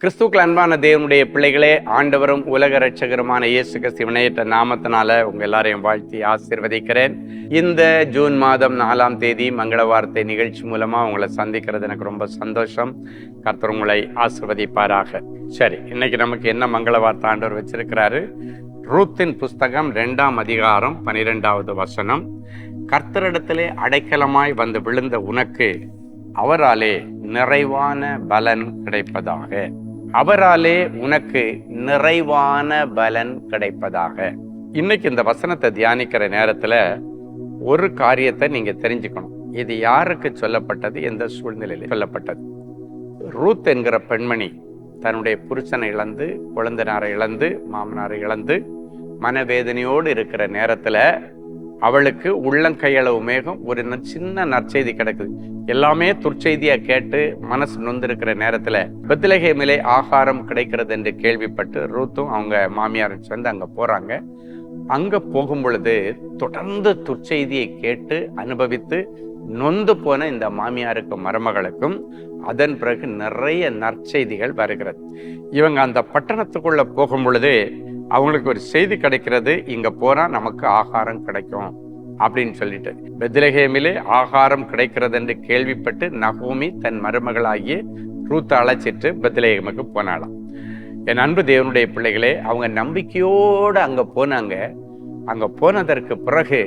கிறிஸ்துவுக்கு அன்பான தேவனுடைய பிள்ளைகளே, ஆண்டவரும் உலக இரட்சகருமான இயேசு கிறிஸ்து வினையற்ற நாமத்தினால உங்க எல்லாரையும் வாழ்த்தி ஆசீர்வதிக்கிறேன். இந்த ஜூன் மாதம் 4ஆம் தேதி மங்கள வார்த்தை நிகழ்ச்சி மூலமா உங்களை சந்திக்கிறது எனக்கு ரொம்ப சந்தோஷம். கர்த்தர் உங்களை ஆசீர்வதிப்பாராக. சரி, இன்னைக்கு நமக்கு என்ன மங்கள வார்த்தை ஆண்டவர் வச்சிருக்கிறாரு? ரூத்தின் புஸ்தகம் 2ஆம் அதிகாரம் 12வது வசனம். கர்த்தரிடத்திலே அடைக்கலமாய் வந்து விழுந்த உனக்கு அவராலே நிறைவான பலன் கிடைப்பதாக. அவராலே உனக்கு நிறைவான பலன் கிடைப்பதாக. இன்னைக்கு இந்த வசனத்தை தியானிக்கிற நேரத்துல ஒரு காரியத்தை நீங்க தெரிஞ்சுக்கணும். இது யாருக்கு சொல்லப்பட்டது, எந்த சூழ்நிலையில் சொல்லப்பட்டது? ரூத் என்கிற பெண்மணி தன்னுடைய புருஷனை இழந்து, குழந்தைனாரை இழந்து, மாமனாரை இழந்து மனவேதனையோடு இருக்கிற நேரத்துல அவளுக்கு உள்ளங்கையளவு மேகம் ஒரு சின்ன நற்செய்தி கிடைக்குது. எல்லாமே துர்ச்செய்தியா கேட்டு மனசு நொந்திருக்கிற நேரத்துல பெத்லகேமிலே ஆகாரம் கிடைக்கிறது என்று கேள்விப்பட்டு ரூத்தும் அவங்க மாமியாரும் சேர்ந்து அங்க போறாங்க. அங்க போகும் பொழுது தொடர்ந்து துர்ச்செய்தியை கேட்டு அனுபவித்து நொந்து போன இந்த மாமியாருக்கும் மருமகளுக்கும் அதன் பிறகு நிறைய நற்செய்திகள் வருகிறது. இவங்க அந்த பட்டணத்துக்குள்ள போகும் பொழுது அவங்களுக்கு ஒரு செய்தி கிடைக்கிறது, இங்க போனா நமக்கு ஆகாரம் கிடைக்கும் அப்படின்னு சொல்லிட்டு. பெத்லகேமிலே ஆகாரம் கிடைக்கிறது என்று கேள்விப்பட்டு நகோமி தன் மருமகளாகிய ரூத்தை அழைச்சிட்டு பெத்லகேமுக்கு போனாலாம். என் அன்பு தேவனுடைய பிள்ளைகளே, அவங்க நம்பிக்கையோடு அங்க போனாங்க. அங்க போனதற்கு பிறகு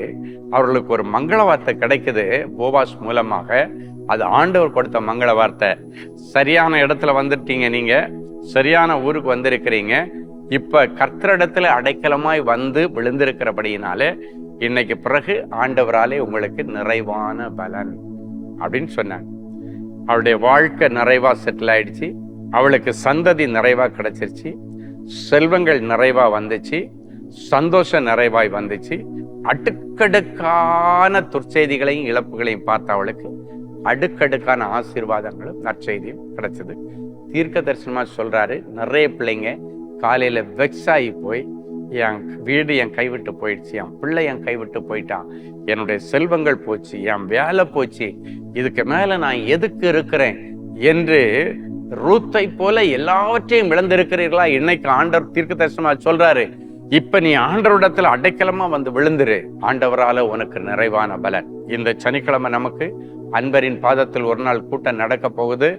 அவர்களுக்கு ஒரு மங்கள வார்த்தை கிடைக்குது போவாஸ் மூலமாக. அது ஆண்டவர் கொடுத்த மங்கள வார்த்தை. சரியான இடத்துல வந்துட்டீங்க, நீங்க சரியான ஊருக்கு வந்திருக்கிறீங்க. இப்ப கர்த்தரிடத்துல அடைக்கலமாய் வந்து விழுந்திருக்கிறபடியினாலே இன்னைக்கு பிறகு ஆண்டவராலே உங்களுக்கு நிறைவான பலன் அப்படின்னு சொன்னாங்க. அவளுடைய வாழ்க்கை நிறைவா செட்டில் ஆயிடுச்சு. அவளுக்கு சந்ததி நிறைவா கிடைச்சிருச்சு. செல்வங்கள் நிறைவா வந்துச்சு. சந்தோஷம் நிறைவாய் வந்துச்சு. அடுக்கடுக்கான துர்ச்செய்திகளையும் இழப்புகளையும் பார்த்த அவளுக்கு அடுக்கடுக்கான ஆசீர்வாதங்களும் நற்செய்தியும் கிடைச்சது. தீர்க்க தரிசனமா சொல்றாரு, நிறைய பிள்ளைங்க காலையில வெக்ஸாகி போய் என் வீடு என் கைவிட்டு போயிடுச்சு, என் பிள்ளை என் கைவிட்டு போயிட்டான், என்னுடைய செல்வங்கள் போச்சு, என் வேலை போச்சு, இதுக்கு மேல நான் எதுக்கு இருக்கிறேன் என்று ரூத்தை போல எல்லாவற்றையும் இழந்திருக்கிறீர்களா? இன்னைக்கு ஆண்டவர் தீர்க்க தரிசனமா சொல்றாரு, இப்ப நீ ஆண்டவரிடத்துல அடைக்கலமா வந்து விழுந்துரு, ஆண்டவரால உனக்கு நிறைவான பலன். இந்த சனிக்கிழமை நமக்கு அன்பரின் பாதத்தில் ஒரு நாள் கூட்டம் நடக்க போகுது.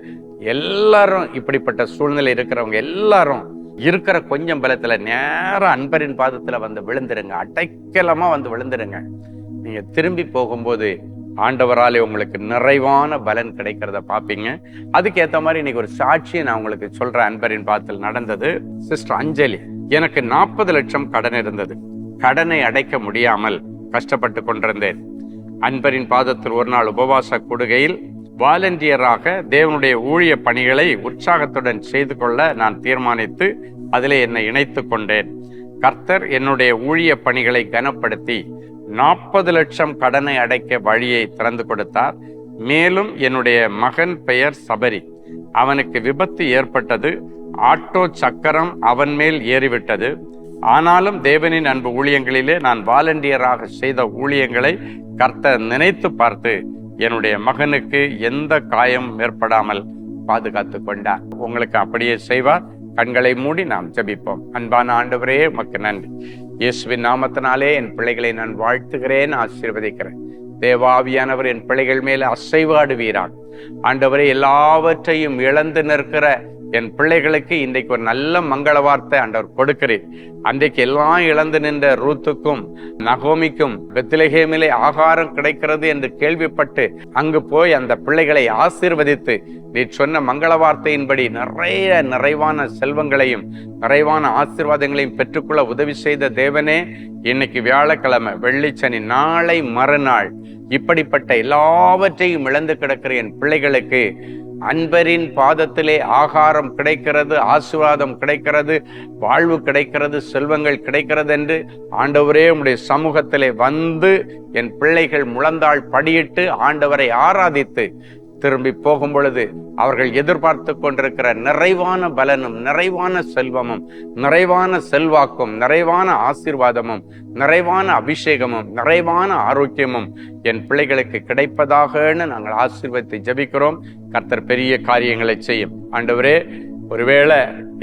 எல்லாரும் இப்படிப்பட்ட சூழ்நிலை இருக்கிறவங்க எல்லாரும் இருக்கிற கொஞ்சம் பலத்துல நேரம் அன்பரின் பாதத்துல வந்து விழுந்துருங்க, அடைக்கலமா வந்து விழுந்துருங்க. நீங்க திரும்பி போகும்போது ஆண்டவராலே உங்களுக்கு நிறைவான பலன் கிடைக்கிறத பாப்பீங்க. அதுக்கு ஏத்த மாதிரி இன்னைக்கு ஒரு சாட்சியை நான் உங்களுக்கு சொல்றேன். அன்பரின் பாதத்தில் நடந்தது. சிஸ்டர் அஞ்சலி, எனக்கு 40 லட்சம் கடன் இருந்தது. கடனை அடைக்க முடியாமல் கஷ்டப்பட்டு கொண்டிருந்தேன். அன்பரின் பாதத்தில் ஒரு நாள் உபவாச கூடுகையில் வாலண்டியராக தேவனுடைய ஊழிய பணிகளை உற்சாகத்துடன் செய்து கொள்ள நான் தீர்மானித்து அதிலே என்னை இணைத்து கொண்டேன். கர்த்தர் என்னுடைய ஊழிய பணிகளை கனப்படுத்தி 40 லட்சம் கடனை அடைக்க வழியை திறந்து கொடுத்தார். மேலும் என்னுடைய மகன் பெயர் சபரி. அவனுக்கு விபத்து ஏற்பட்டது. ஆட்டோ சக்கரம் அவன் மேல் ஏறிவிட்டது. ஆனாலும் தேவனின் அன்பு ஊழியங்களிலே நான் வாலண்டியராக செய்த ஊழியங்களை கர்த்தர் நினைத்து பார்த்து என்னுடைய மகனுக்கு எந்த காயம் ஏற்படாமல் பாதுகாத்து கொண்டார். உங்களுக்கு அப்படியே செய்வார். கண்களை மூடி நாம் ஜெபிப்போம். அன்பான ஆண்டவரே, உமக்கு நன்றி. இயேசுவின் நாமத்தினாலே என் பிள்ளைகளை நான் வாழ்த்துகிறேன், ஆசீர்வதிக்கிறேன். தேவாவியானவர் என் பிள்ளைகள் மேல அசைவாடுவீராக. ஆண்டவரே, எல்லாவற்றையும் இழந்து நிற்கிற என் பிள்ளைகளுக்கு இன்றைக்கு ஒரு நல்ல மங்கள வார்த்தை ஆண்டவர் கொடுக்கிறேன். அன்றைக்கு எல்லாம் இழந்து நின்ற ரூத்துக்கும் நகோமிக்கும் பெத்லகேமிலே ஆகாரம் கிடைக்கிறது என்று கேள்விப்பட்டு அங்கு போய் அந்த பிள்ளைகளை ஆசீர்வதித்து நீ சொன்ன மங்கள வார்த்தையின்படி நிறைவான செல்வங்களையும் நிறைவான ஆசீர்வாதங்களையும் பெற்றுக்கொள்ள உதவி செய்த தேவனே, இன்னைக்கு வியாழக்கிழமை, வெள்ளிச்சனி, நாளை மறுநாள் இப்படிப்பட்ட எல்லாவற்றையும் இழந்து கிடக்கிற என் பிள்ளைகளுக்கு அன்பரின் பாதத்திலே ஆகாரம் கிடைக்கிறது, ஆசீர்வாதம் கிடைக்கிறது, வாழ்வு கிடைக்கிறது, செல்வங்கள் கிடைக்கிறது என்று ஆண்டவரே உம்முடைய சமூகத்திலே வந்து என் பிள்ளைகள் முழந்தாள் படியிட்டு ஆண்டவரை ஆராதித்து திரும்பி போகும் பொழுது அவர்கள் எதிர்பார்த்து கொண்டிருக்கிற நிறைவான பலனும் நிறைவான செல்வமும் நிறைவான செல்வாக்கும் நிறைவான ஆசீர்வாதமும் நிறைவான அபிஷேகமும் நிறைவான ஆரோக்கியமும் என் பிள்ளைகளுக்கு கிடைப்பதாகன்னு நாங்கள் ஆசீர்வதித்து ஜெபிக்கிறோம். கர்த்தர் பெரிய காரியங்களை செய்யும். ஆண்டவரே, ஒருவேளை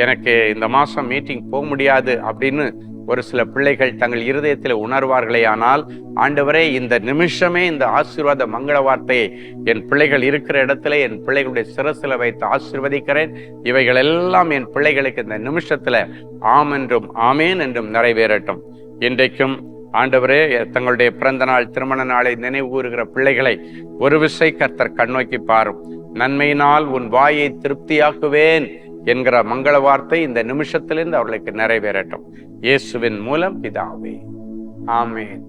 எனக்கு இந்த மாதம் மீட்டிங் போக முடியாது அப்படின்னு ஒரு சில பிள்ளைகள் தங்கள் இருதயத்தில் உணர்வார்களே, ஆனால் ஆண்டவரே இந்த நிமிஷமே இந்த ஆசீர்வாத மங்கள வார்த்தையை என் பிள்ளைகள் இருக்கிற இடத்துல என் பிள்ளைகளுடைய சிரசில் வைத்து ஆசீர்வதிக்கிறேன். இவைகள் எல்லாம் என் பிள்ளைகளுக்கு இந்த நிமிஷத்துல ஆம் என்றும் ஆமேன் என்றும் நிறைவேறட்டும். இன்றைக்கும் ஆண்டவரே தங்களுடைய பிறந்த நாள் திருமண நாளை நினைவு கூறுகிற பிள்ளைகளை ஒரு விசை கர்த்தர் கண்ணோக்கி பாரும். நன்மையினால் உன் வாயை திருப்தியாக்குவேன் என்கிற மங்கள வார்த்தை இந்த நிமிஷத்திலிருந்து அவர்களுக்கு நிறைவேறட்டும். இயேசுவின் மூலம் பிதாவே, ஆமென்.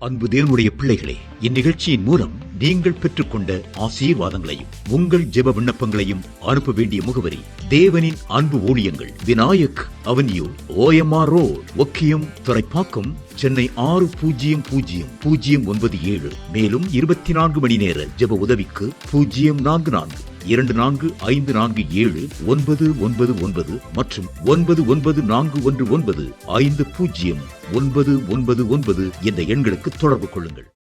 அன்பு தேவனுடைய பிள்ளைகளே, இந்நிகழ்ச்சியின் மூலம் நீங்கள் பெற்றுக்கொண்ட ஆசீர்வாதங்களையும் உங்கள் ஜெப விண்ணப்பங்களையும் அனுப்ப வேண்டிய முகவரி: தேவனின் அன்பு ஊழியங்கள், Vinayak avenue, OMR road, Okkiyam, Thoraipakkam, Chennai 600097. மேலும் 24 மணி நேர ஜெப உதவிக்கு 044-547-999 மற்றும் 9941150999 என்ற எண்களுக்கு தொடர்பு கொள்ளுங்கள்.